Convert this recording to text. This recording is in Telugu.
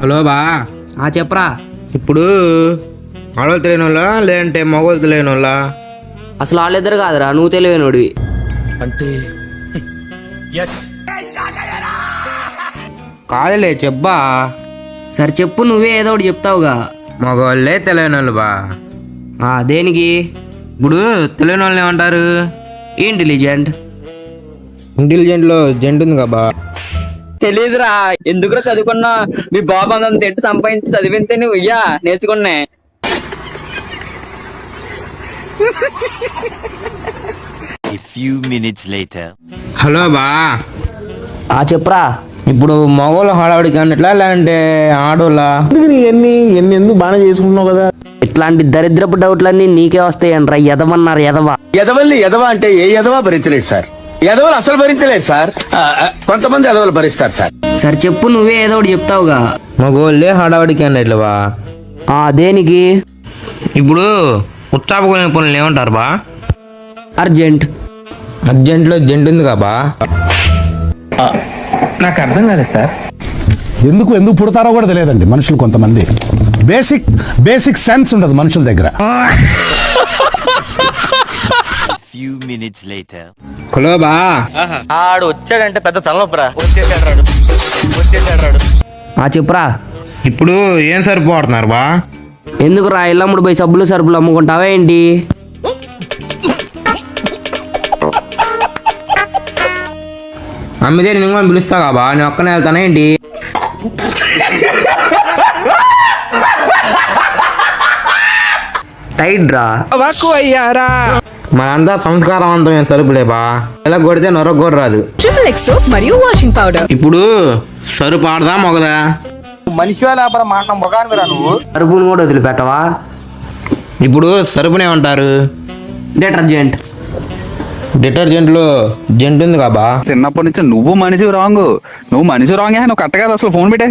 హలో బా. చెప్పరా. ఇప్పుడు ఆడవాళ్ళు తెలియని వాళ్ళ లేదంటే మగవాళ్ళు తెలియని వాళ్ళ? అసలు వాళ్ళిద్దరు కాదురా, నువ్వు తెలివైనోడివి. అంటే కాదులే చెప్పా. సరే చెప్పు, నువ్వే ఏదో ఒకటి చెప్తావుగా. మగవాళ్ళే తెలియని వాళ్ళు బా. దేనికి? ఇప్పుడు తెలియని వాళ్ళని ఏమంటారు? ఇంటెలిజెంట్. ఇంటెలిజెంట్లో జెంట్ ఉంది కాబా. తెలీదురా, ఎందుకురా చదువుకున్నా? మీ బాబు అంత ఎట్టు సంపాదించి చదివితే నువ్వు నేర్చుకున్నా. A few minutes later. Hello బా. చెప్పరా. ఇప్పుడు మగవాళ్ళు హడావిడికి అన్నట్లా లేదంటే ఆడోళ్ళ? ఎన్ని ఎందుకు బాగానే చేసుకుంటున్నావు కదా. ఇట్లాంటి దరిద్రపు డౌట్లన్నీ నీకే వస్తాయంట్రా. ఎదవన్నారు ఎదవ. ఎదవల్ని ఎదవ అంటే ఏ ఎదవ భరించలేదు సార్. ఎదవలు అసలు భరించలేదు సార్. కొంతమంది ఎదవలు భరిస్తారు సార్. సరే చెప్పు, నువ్వే ఏదో ఒకటి చెప్తావుగా. మగవాళ్ళే హడావిడికి అన్నట్లు బా. దేనికి? ఇప్పుడు ఉత్సాహమైన పనులు ఏమంటారు బా? అర్జెంట్. అర్జెంట్లో జెంట్ ఉంది కాబా. నాకు అర్థం కాలేదు సార్. ఎందుకు పుడతారో కూడా తెలియదండి మనుషులు. కొంతమంది బేసిక్ సెన్స్ ఉండదు మనుషుల దగ్గర. Few minutes later. హలో బా. ఆడు వచ్చాడంటే పెద్ద తలనొప్పరా. వచ్చేసాడు. చెప్పురా. ఇప్పుడు ఏం సరిపోతున్నారు బా? ఎందుకురా ఇల్లమ్ముడు పోయి సబ్బులు సరుపులు అమ్ముకుంటావా ఏంటి? అమ్మితే నేను పిలుస్తా కాబా. నేను ఒక్కనే వెళ్తానా ఏంటి? టైట్ రా. మనంతా సంస్కారవంతమైన సరుపులే బా. ఇలా కొడితే నొరగొర రాదు. ట్రిపుల్ ఎక్స్ సోప్ మరియు వాషింగ్ పౌడర్. ఇప్పుడు సరుపు ఆడదా మొగదా? మనిషి లేకపోతే మాట మొగాను రా నువ్వు. సరుపును కూడా వదిలిపెట్టవా? ఇప్పుడు సరుపునేమంటారు? డిటర్జెంట్. డిటర్జెంట్లో జెంట్ ఉంది కాబా. చిన్నప్పటి నుంచి నువ్వు మనిషి రాంగ్. నువ్వు కరెక్ట్ కాదు. అసలు ఫోన్ పెట్టే.